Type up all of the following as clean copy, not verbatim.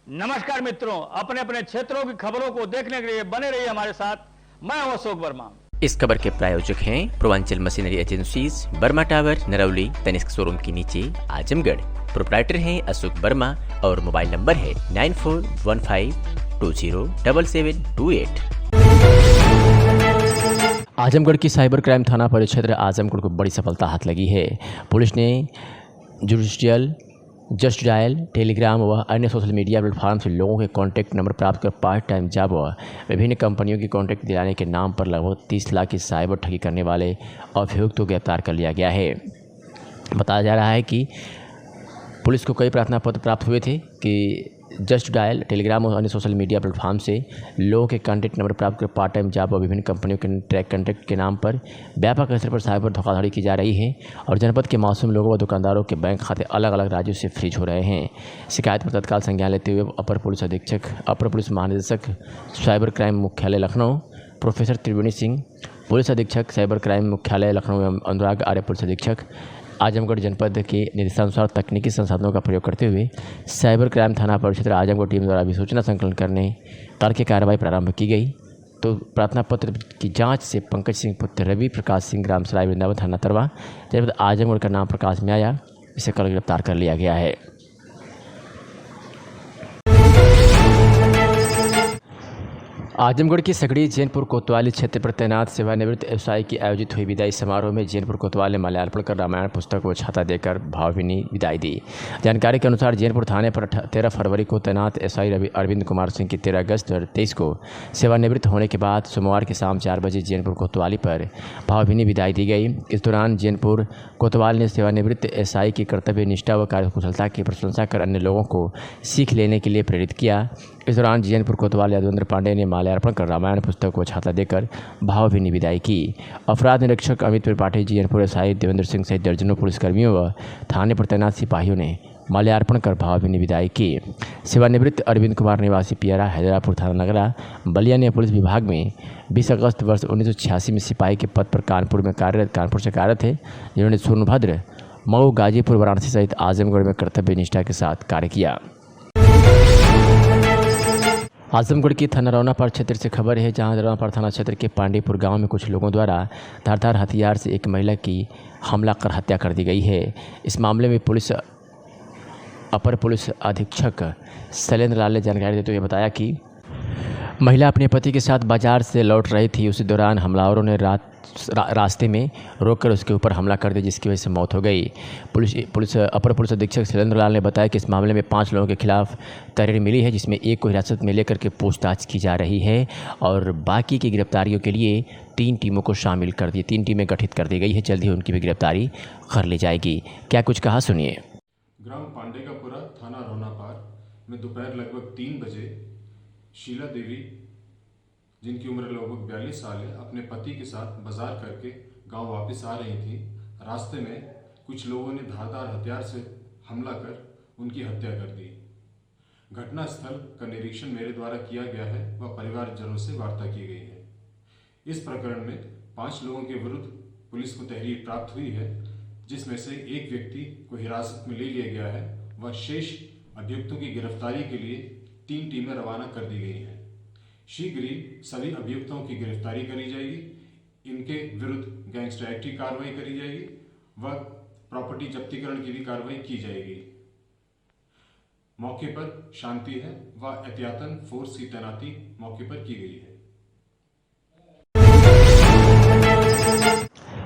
नमस्कार मित्रों, अपने अपने क्षेत्रों की खबरों को देखने के लिए बने रहिए हमारे साथ। मैं हूं अशोक वर्मा। इस खबर के प्रायोजक हैं Purvanchal machinery agencies, Burma tower, Narauli, Tanishq showroom के नीचे, आजमगढ़। प्रोप्राइटर हैं अशोक वर्मा और मोबाइल नंबर है 9415207728। आजमगढ़ की साइबर क्राइम थाना परिक्षेत्र आजमगढ़ को बड़ी सफलता हाथ लगी है। पुलिस ने जुडिशियल, जस्ट डायल, टेलीग्राम व अन्य सोशल मीडिया प्लेटफॉर्म से लोगों के कॉन्टैक्ट नंबर प्राप्त कर पार्ट टाइम जॉब व विभिन्न कंपनियों की कॉन्टैक्ट दिलाने के नाम पर लगभग 30 लाख की साइबर ठगी करने वाले अभियुक्त को गिरफ्तार कर लिया गया है। बताया जा रहा है कि पुलिस को कई प्रार्थना पत्र प्राप्त हुए थे कि जस्ट डायल, टेलीग्राम और अन्य सोशल मीडिया प्लेटफॉर्म से लोगों के कॉन्टैक्ट नंबर प्राप्त कर पार्ट टाइम जॉब और विभिन्न कंपनियों के ट्रैक कॉन्टैक्ट के नाम पर व्यापक स्तर पर साइबर धोखाधड़ी की जा रही है और जनपद के मासूम लोगों व दुकानदारों के बैंक खाते अलग अलग राज्यों से फ्रीज हो रहे हैं। शिकायत पर तत्काल संज्ञान लेते हुए अपर पुलिस महानिदेशक साइबर क्राइम मुख्यालय लखनऊ प्रोफेसर त्रिवेणी सिंह, पुलिस अधीक्षक साइबर क्राइम मुख्यालय लखनऊ एवं अनुराग आर्य पुलिस अधीक्षक आजमगढ़ जनपद के निर्देशानुसार तकनीकी संसाधनों का प्रयोग करते हुए साइबर क्राइम थाना परिक्षेत्र आजमगढ़ टीम द्वारा अभिसूचना संकलन करके कार्रवाई प्रारंभ की गई। तो प्रार्थना पत्र की जांच से पंकज सिंह पुत्र रवि प्रकाश सिंह ग्राम सराय वृंदावन थाना तरवा जनपद आजमगढ़ का नाम प्रकाश में आया। इसे कल गिरफ्तार कर लिया गया है। आजमगढ़ की सगड़ी जैनपुर कोतवाली क्षेत्र पर तैनात सेवानिवृत्त व्यवसायी की आयोजित हुई विदाई समारोह में जैनपुर कोतवाल ने माल्यार्पण कर रामायण पुस्तक को छाता देकर भावभीनी विदाई दी। जानकारी के अनुसार जैनपुर थाने पर 13 फरवरी को तैनात एसआई अरविंद कुमार सिंह की 13 अगस्त 2023 को सेवानिवृत्त होने के बाद सोमवार की शाम 4 बजे जैनपुर कोतवाली पर भावभीनी विदाई दी गई। इस दौरान जैनपुर कोतवाल ने सेवानिवृत्त एसआई की कर्तव्य निष्ठा व कार्यकुशलता की प्रशंसा कर अन्य लोगों को सीख लेने के लिए प्रेरित किया। इस दौरान जैनपुर कोतवाल यादवेंद्र पांडे ने माल्यार्पण कर रामायण पुस्तक को छाता देकर भावभीनी विदाई की। अपराध निरीक्षक अमित त्रिपाठी, जैनपुर एसआई देवेंद्र सिंह सहित दर्जनों पुलिसकर्मियों व थाने पर तैनात सिपाहियों ने माल्यार्पण कर भावभीनी विदाई की। सेवानिवृत्त अरविंद कुमार निवासी पियरा हैदरापुर थाना नगरा बलिया ने पुलिस विभाग में 20 अगस्त वर्ष 1986 में सिपाही के पद पर कानपुर से कार्यरत थे, जिन्होंने सोनभद्र, मऊ, गाजीपुर, वाराणसी सहित आजमगढ़ में कर्तव्य निष्ठा के साथ कार्य किया। आजमगढ़ की थाना रौनापार क्षेत्र से खबर है, जहां रौनापार थाना क्षेत्र के पांडेपुर गांव में कुछ लोगों द्वारा धारदार हथियार से एक महिला की हमला कर हत्या कर दी गई है। इस मामले में अपर पुलिस अधीक्षक शैलेंद्र लाल ने जानकारी देते हुए बताया कि महिला अपने पति के साथ बाजार से लौट रही थी। उसी दौरान हमलावरों ने रास्ते में रोककर उसके ऊपर हमला कर दिया, जिसकी वजह से मौत हो गई। अपर पुलिस अधीक्षक शैलेंद्र लाल ने बताया कि इस मामले में 5 लोगों के खिलाफ तहरीर मिली है, जिसमें एक को हिरासत में लेकर के पूछताछ की जा रही है और बाकी की गिरफ्तारियों के लिए 3 टीमों को शामिल कर दिए 3 टीमें गठित कर दी गई है। जल्द ही उनकी भी गिरफ्तारी कर ली जाएगी। क्या कुछ कहा, सुनिए। ग्राम पांडेकापुरा, थाना रौनापार में दोपहर लगभग 3 बजे शीला देवी, जिनकी उम्र लगभग 42 साल है, अपने पति के साथ बाजार करके गांव वापस आ रही थी। रास्ते में कुछ लोगों ने धारदार हथियार से हमला कर उनकी हत्या कर दी। घटनास्थल का निरीक्षण मेरे द्वारा किया गया है व परिवारजनों से वार्ता की गई है। इस प्रकरण में 5 लोगों के विरुद्ध पुलिस को तहरीर प्राप्त हुई है, जिसमें से एक व्यक्ति को हिरासत में ले लिया गया है व शेष अभियुक्तों की गिरफ्तारी के लिए 3 टीमें रवाना कर दी गई हैं। शीघ्र ही सभी अभियुक्तों की गिरफ्तारी करी जाएगी, इनके विरुद्ध गैंगस्टर एक्ट की कार्रवाई करी जाएगी व प्रॉपर्टी जब्तीकरण की भी कार्रवाई की जाएगी। मौके पर शांति है व एहतियातन फोर्स की तैनाती मौके पर की गई है।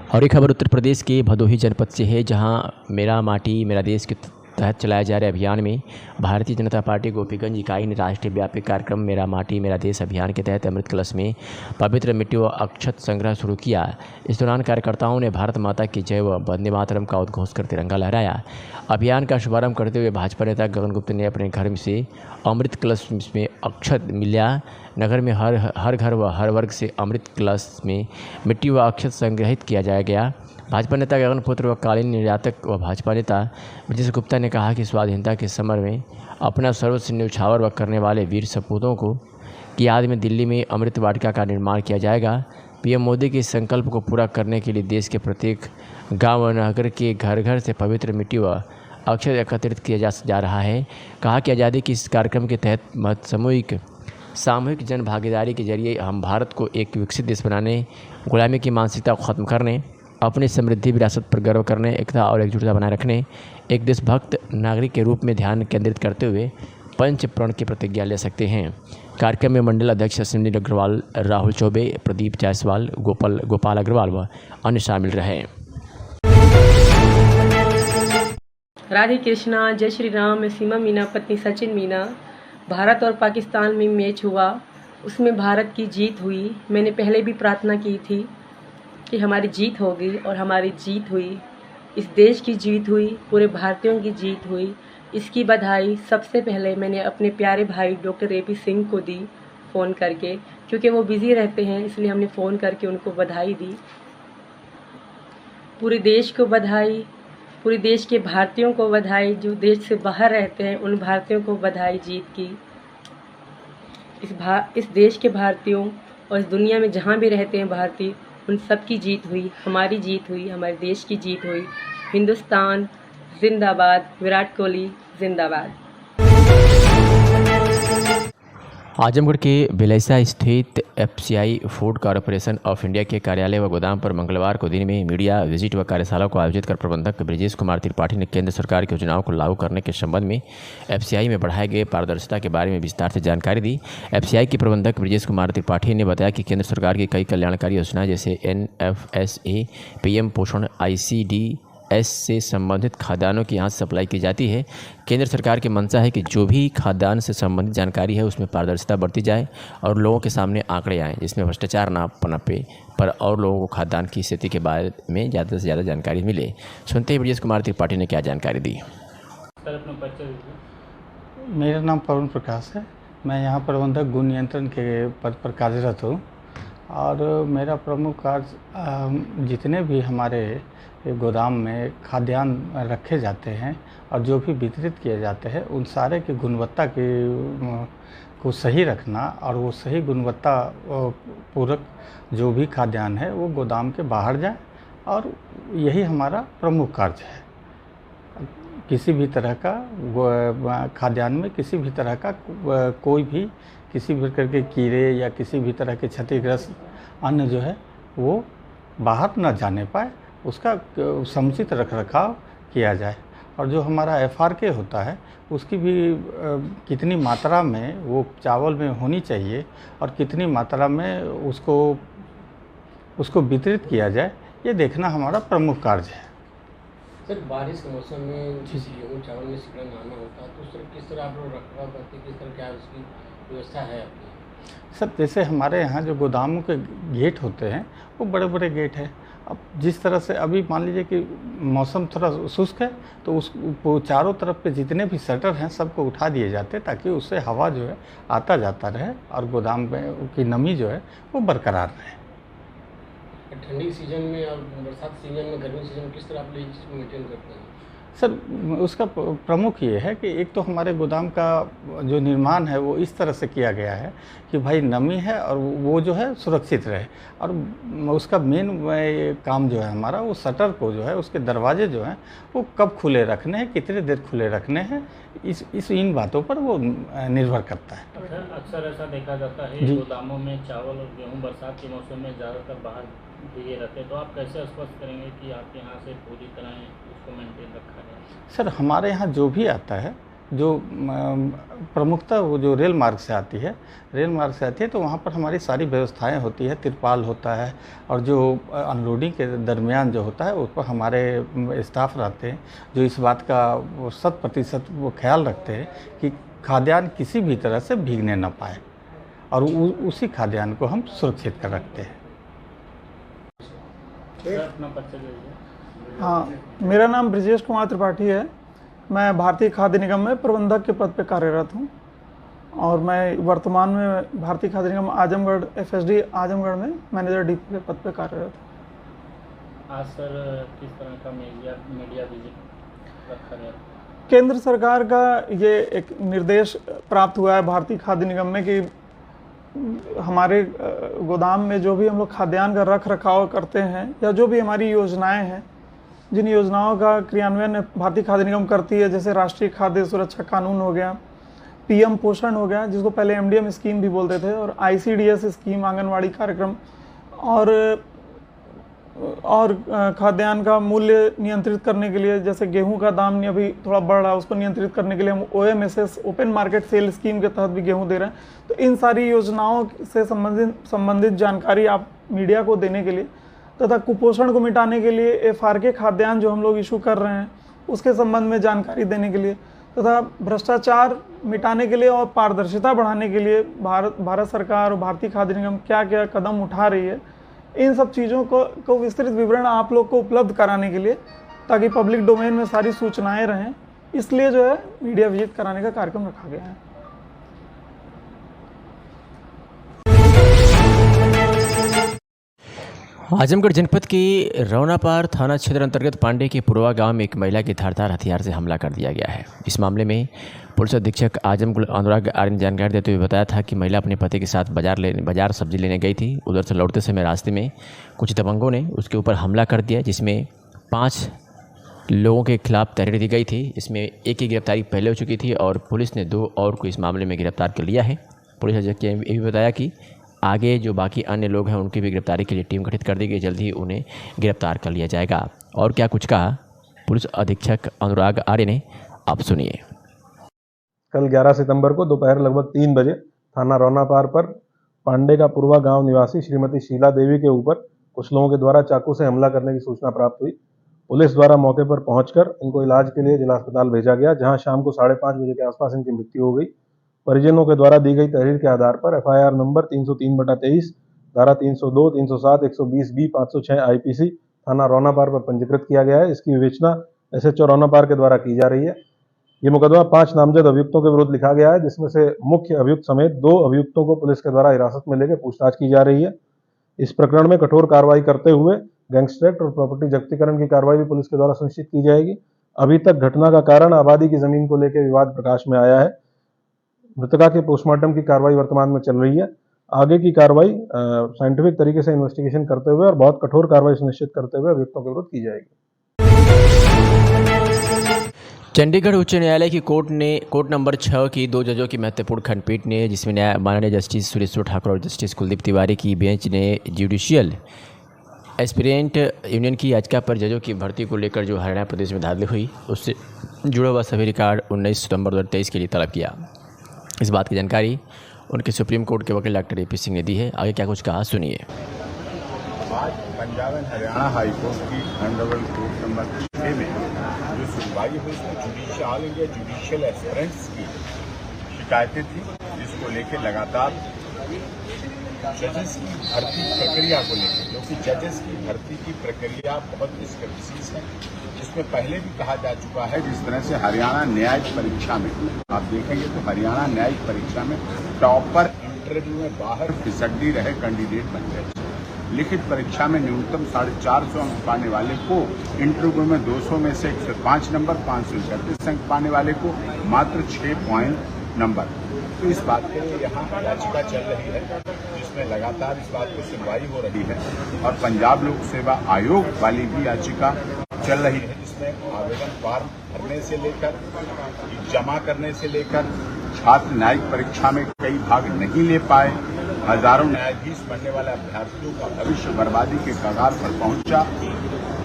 और एक खबर उत्तर प्रदेश के भदोही जनपद से है, जहां मेरा माटी मेरा देश के तहत चलाए जा रहे अभियान में भारतीय जनता पार्टी गोपीगंज इकाई ने राष्ट्रीय व्यापी कार्यक्रम मेरा माटी मेरा देश अभियान के तहत अमृत कलश में पवित्र मिट्टी व अक्षत संग्रह शुरू किया। इस दौरान कार्यकर्ताओं ने भारत माता की जय व वंदे मातरम का उद्घोष कर तिरंगा लहराया। अभियान का शुभारंभ करते हुए भाजपा नेता गगन गुप्त ने अपने घर से अमृत कलश में अक्षत मिला। नगर में हर घर व हर वर्ग से अमृत कलश में मिट्टी व अक्षत संग्रहित किया गया। भाजपा नेता गगन पुत्र व कालीन निर्यातक व भाजपा नेता ब्रजेश गुप्ता ने कहा कि स्वाधीनता के समर में अपना सर्वस्व न्यौछावर करने वाले वीर सपूतों की याद में दिल्ली में अमृत वाटिका का निर्माण किया जाएगा। पीएम मोदी के इस संकल्प को पूरा करने के लिए देश के प्रत्येक गांव व नगर के घर घर से पवित्र मिट्टी व अक्षर एकत्रित किया जा रहा है। कहा कि आज़ादी की इस कार्यक्रम के तहत सामूहिक जन भागीदारी के जरिए हम भारत को एक विकसित देश बनाने, गुलामी की मानसिकता को ख़त्म करने, अपनी समृद्धि विरासत पर गर्व करने, एकता और एकजुटता बनाए रखने, एक देशभक्त नागरिक के रूप में ध्यान केंद्रित करते हुए पंच प्रण की प्रतिज्ञा ले सकते हैं। कार्यक्रम में मंडल अध्यक्ष अश्विनी अग्रवाल, राहुल चौबे, प्रदीप जायसवाल, गोपाल अग्रवाल व अन्य शामिल रहे। राधे कृष्णा, जय श्री राम। मैं सीमा मीना, पत्नी सचिन मीना। भारत और पाकिस्तान में मैच हुआ, उसमें भारत की जीत हुई। मैंने पहले भी प्रार्थना की थी कि हमारी जीत होगी और हमारी जीत हुई। इस देश की जीत हुई, पूरे भारतीयों की जीत हुई। इसकी बधाई सबसे पहले मैंने अपने प्यारे भाई डॉक्टर AP सिंह को दी फ़ोन करके, क्योंकि वो बिज़ी रहते हैं, इसलिए हमने फ़ोन करके उनको बधाई दी। पूरे देश को बधाई, पूरे देश के भारतीयों को बधाई, जो देश से बाहर रहते हैं उन भारतीयों को बधाई जीत की। इस देश के भारतीयों और इस दुनिया में जहाँ भी रहते हैं भारतीय, उन सब की जीत हुई, हमारी जीत हुई, हमारे देश की जीत हुई। हिंदुस्तान जिंदाबाद, विराट कोहली जिंदाबाद। आजमगढ़ के बिलैसा स्थित FCI food corporation of India के कार्यालय व गोदाम पर मंगलवार को दिन में मीडिया विजिट व कार्यशाला को आयोजित कर प्रबंधक ब्रजेश कुमार त्रिपाठी ने केंद्र सरकार की योजनाओं को लागू करने के संबंध में FCI में बढ़ाए गए पारदर्शिता के बारे में विस्तार से जानकारी दी। FCI के प्रबंधक ब्रजेश कुमार त्रिपाठी ने बताया कि केंद्र सरकार की कई कल्याणकारी योजनाएं जैसे NFSA, PM पोषण, ICDS से संबंधित खाद्यान्नों की यहाँ सप्लाई की जाती है। केंद्र सरकार की मंशा है कि जो भी खाद्यान्न से संबंधित जानकारी है उसमें पारदर्शिता बरती जाए और लोगों के सामने आंकड़े आएँ जिसमें भ्रष्टाचार ना पनपे पर और लोगों को खाद्यान्न की स्थिति के बारे में ज़्यादा से ज़्यादा जानकारी मिले। सुनते ही ब्रजेश कुमार त्रिपाठी ने क्या जानकारी दी। मेरा नाम पवन प्रकाश है। मैं यहाँ प्रबंधक गुण नियंत्रण के पद पर कार्यरत हूँ और मेरा प्रमुख कार्य जितने भी हमारे गोदाम में खाद्यान्न रखे जाते हैं और जो भी वितरित किए जाते हैं उन सारे की गुणवत्ता को सही रखना और वो सही गुणवत्ता पूरक जो भी खाद्यान्न है वो गोदाम के बाहर जाए, और यही हमारा प्रमुख कार्य है। किसी भी तरह का खाद्यान्न में किसी भी तरह का कोई भी किसी भी प्रकार के कीड़े या किसी भी तरह के क्षतिग्रस्त अन्न जो है वो बाहर न जाने पाए, उसका समुचित रखरखाव किया जाए। और जो हमारा FRK होता है उसकी भी कितनी मात्रा में वो चावल में होनी चाहिए और कितनी मात्रा में उसको वितरित किया जाए, ये देखना हमारा प्रमुख कार्य है। सर, बारिश के मौसम में गेहूँ चावल में सिकुड़न आना होता है तो सर किस तरह आप लोग रखरखाव करते हैं, किस तरह क्या उसकी व्यवस्था है आपकी? सर, जैसे हमारे यहाँ जो गोदामों के गेट होते हैं वो बड़े बड़े गेट हैं। अब जिस तरह से अभी मान लीजिए कि मौसम थोड़ा शुष्क है तो वो चारों तरफ पे जितने भी शटर हैं सबको उठा दिए जाते हैं ताकि उससे हवा जो है आता जाता रहे और गोदाम में की नमी जो है वो बरकरार रहे। ठंडी सीजन में और बरसात सीजन में, गर्मी सीजन में किस तरह आप लोग इसको मेंटेन करते हैं? सर, उसका प्रमुख ये है कि एक तो हमारे गोदाम का जो निर्माण है वो इस तरह से किया गया है कि भाई नमी है और वो जो है सुरक्षित रहे, और उसका मेन काम जो है हमारा वो शटर को जो है उसके दरवाजे जो हैं वो कब खुले रखने हैं, कितने देर खुले रखने हैं, इन बातों पर वो निर्भर करता है। अक्सर ऐसा देखा जाता है गोदामों में चावल और गेहूँ बरसात के मौसम में ज़्यादातर बाहर भीगे रहते हैं, तो आप कैसे आश्वस्त करेंगे कि आपके यहाँ से पूरी तरह उसको मेंटेन रखा जाए? सर, हमारे यहाँ जो भी आता है, जो प्रमुखतः वो जो रेल मार्ग से आती है तो वहाँ पर हमारी सारी व्यवस्थाएं होती है, तिरपाल होता है और जो अनलोडिंग के दरमियान जो होता है उस पर हमारे स्टाफ रहते हैं जो इस बात का 100% वो ख्याल रखते हैं कि खाद्यान्न किसी भी तरह से भीगने न पाए और उसी खाद्यान्न को हम सुरक्षित कर रखते हैं। हाँ, मेरा नाम ब्रजेश कुमार त्रिपाठी है। मैं भारतीय खाद्य निगम में प्रबंधक के पद पर कार्यरत हूँ और मैं वर्तमान में भारतीय खाद्य निगम आजमगढ़ FSD आजमगढ़ में मैनेजर DP के पद पर कार्यरत हूँ। आज सर किस तरह का मीडिया विजिट रखा गया? केंद्र सरकार का ये एक निर्देश प्राप्त हुआ है भारतीय खाद्य निगम में कि हमारे गोदाम में जो भी हम लोग खाद्यान्न का रख रखाव करते हैं या जो भी हमारी योजनाएं हैं जिन योजनाओं का क्रियान्वयन भारतीय खाद्य निगम करती है, जैसे राष्ट्रीय खाद्य सुरक्षा कानून हो गया, पीएम पोषण हो गया जिसको पहले एमडीएम स्कीम भी बोलते थे, और आईसीडीएस स्कीम आंगनवाड़ी कार्यक्रम, और खाद्यान्न का मूल्य नियंत्रित करने के लिए, जैसे गेहूं का दाम अभी थोड़ा बढ़ रहा है, उसको नियंत्रित करने के लिए हम OMSS open market sale scheme के तहत भी गेहूं दे रहे हैं। तो इन सारी योजनाओं से संबंधित जानकारी आप मीडिया को देने के लिए तथा कुपोषण को मिटाने के लिए FRK खाद्यान्न जो हम लोग इशू कर रहे हैं उसके संबंध में जानकारी देने के लिए तथा भ्रष्टाचार मिटाने के लिए और पारदर्शिता बढ़ाने के लिए भारत सरकार और भारतीय खाद्य निगम क्या क्या कदम उठा रही है, इन सब चीज़ों को विस्तृत विवरण आप लोग को उपलब्ध कराने के लिए, ताकि पब्लिक डोमेन में सारी सूचनाएं रहें, इसलिए जो है मीडिया विजिट कराने का कार्यक्रम रखा गया है। आजमगढ़ जनपद के रौनापार थाना क्षेत्र अंतर्गत पांडे के पुरवा गांव में एक महिला के धारदार हथियार से हमला कर दिया गया है। इस मामले में पुलिस अधीक्षक आजमगढ़ अनुराग आर्य ने जानकारी देते हुए बताया था कि महिला अपने पति के साथ बाजार सब्जी लेने गई थी। उधर से लौटते समय रास्ते में कुछ दबंगों ने उसके ऊपर हमला कर दिया, जिसमें 5 लोगों के खिलाफ तहरीर दी गई थी। इसमें एक की गिरफ्तारी पहले हो चुकी थी और पुलिस ने 2 और को इस मामले में गिरफ्तार कर लिया है। पुलिस अधीक्षक ने ये भी बताया कि आगे जो बाकी अन्य लोग हैं उनकी भी गिरफ्तारी के लिए टीम गठित कर दी गई, जल्द ही उन्हें गिरफ्तार कर लिया जाएगा। और क्या कुछ कहा पुलिस अधीक्षक अनुराग आर्य ने, आप सुनिए। कल 11 सितंबर को दोपहर लगभग 3 बजे थाना रौनापार पर पांडे का पुरवा गांव निवासी श्रीमती शीला देवी के ऊपर कुछ लोगों के द्वारा चाकू से हमला करने की सूचना प्राप्त हुई। पुलिस द्वारा मौके पर पहुंचकर इनको इलाज के लिए जिला अस्पताल भेजा गया, जहां शाम को 5:30 बजे के आसपास इनकी मृत्यु हो गई। परिजनों के द्वारा दी गई तहरीर के आधार पर FIR नंबर 303/23, धारा 302, 307, 120B, 506 IPC थाना रौनापार पर पंजीकृत किया गया है। इसकी विवेचना SHO रौनापार के द्वारा की जा रही है। ये मुकदमा 5 नामजद अभियुक्तों के विरुद्ध लिखा गया है, जिसमें से मुख्य अभियुक्त समेत 2 अभियुक्तों को पुलिस के द्वारा हिरासत में लेकर पूछताछ की जा रही है। इस प्रकरण में कठोर कार्रवाई करते हुए गैंगस्टर एक्ट और प्रॉपर्टी जब्तीकरण की कार्रवाई भी पुलिस के द्वारा सुनिश्चित की जाएगी। अभी तक घटना का कारण आबादी की जमीन को लेकर विवाद प्रकाश में आया है। मृतका के पोस्टमार्टम की कार्रवाई वर्तमान में चल रही है। आगे की कार्रवाई साइंटिफिक तरीके से इन्वेस्टिगेशन करते हुए और बहुत कठोर कार्रवाई सुनिश्चित करते हुए अभियुक्तों के विरुद्ध की जाएगी। चंडीगढ़ उच्च न्यायालय की कोर्ट नंबर 6 की 2 जजों की महत्वपूर्ण खंडपीठ ने, जिसमें माननीय जस्टिस सुरेश्वर ठाकुर और जस्टिस कुलदीप तिवारी की बेंच ने जुडिशियल एस्पिरेंट यूनियन की याचिका पर जजों की भर्ती को लेकर जो हरियाणा प्रदेश में धांधली हुई उससे जुड़ा हुआ सभी रिकॉर्ड 19 सितंबर 2023 के लिए तलब किया। इस बात की जानकारी उनके सुप्रीम कोर्ट के वकील डॉक्टर AP सिंह ने दी है। आगे क्या कुछ कहा, सुनिए। आज Punjab and Haryana high court की ऑनरेबल कोर्ट नंबर 6 में जो सुनवाई हुई उसमें ऑल इंडिया जुडिशियल एस्पिरेंट्स की शिकायतें थी, जिसको लेकर लगातार जजेस की भर्ती प्रक्रिया को लेकर, क्योंकि जजेस की भर्ती की प्रक्रिया बहुत डिस्क्रिपेंसीज है, जिसमें पहले भी कहा जा चुका है। जिस तरह से हरियाणा न्यायिक परीक्षा में आप देखेंगे तो हरियाणा न्यायिक परीक्षा में टॉपर इंटरव्यू में बाहर फिसड्डी रहे कैंडिडेट बन गए। लिखित परीक्षा में न्यूनतम 450 अंक पाने वाले को इंटरव्यू में 200 में से 105 नंबर, 531 अंक पाने वाले को मात्र 6 पॉइंट नंबर। तो इस बात के लिए यहाँ याचिका चल रही है, जिसमें लगातार इस बात की सुनवाई हो रही है। और पंजाब लोक सेवा आयोग वाली भी याचिका चल रही है, जिसमें आवेदन फॉर्म भरने से लेकर जमा करने से लेकर छात्र न्यायिक परीक्षा में कई भाग नहीं ले पाए, हजारों न्यायाधीश बनने वाले अभ्यर्थियों का भविष्य बर्बादी के कगार पर पहुंचा।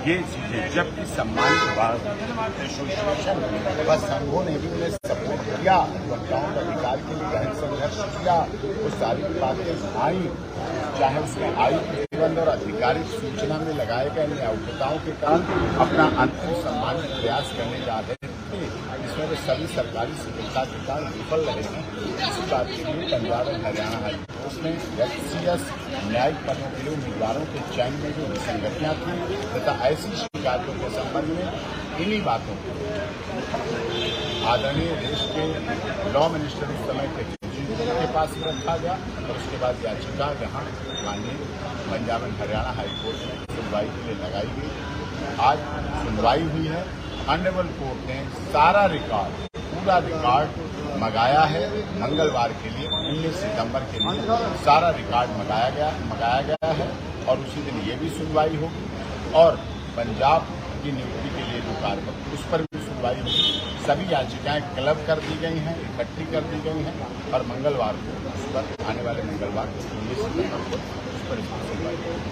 ये चीजें जबकि सम्मानित एसोसिएशन व संघों ने भी उन्हें सपोर्ट किया, वक्ताओं के अधिकार के लिए गहन संघर्ष किया, वो सारी बातें आई, चाहे उसमें आयु प्रतिबंध और आधिकारिक सूचना में लगाए गए न्यायोक्ताओं के कारण अपना अंतिम सम्मानित प्रयास करने जा रहे थे, जिसमें वे सभी सरकारी सफलता के कारण विफल रहे हैं। इसी बात के लिए पंजाब एंड हरियाणा हाईकोर्ट ने FCS न्यायिक पदों के लिए उम्मीदवारों के चयन में जो विसंगतियां थी तथा ऐसी शिकायतों के संबंध में इन्हीं बातों को आदरणीय देश के लॉ मिनिस्टर उस समय के पास रखा गया और उसके बाद याचिका यहाँ माननीय पंजाब एंड हरियाणा हाईकोर्ट में सुनवाई के लिए लगाई गई। आज सुनवाई हुई है। ऑनरेबल कोर्ट ने सारा रिकॉर्ड, पूरा रिकॉर्ड मंगाया है। मंगलवार के लिए 19 सितंबर के लिए सारा रिकॉर्ड मंगाया गया है और उसी दिन ये भी सुनवाई होगी। और पंजाब की नियुक्ति के लिए जो कार्य उस पर भी सुनवाई हुई। सभी याचिकाएं क्लब कर दी गई हैं, इकट्ठी कर दी गई हैं और मंगलवार को उस पर आने वाले मंगलवार 19 सितंबर को उस पर सुनवाई होगी।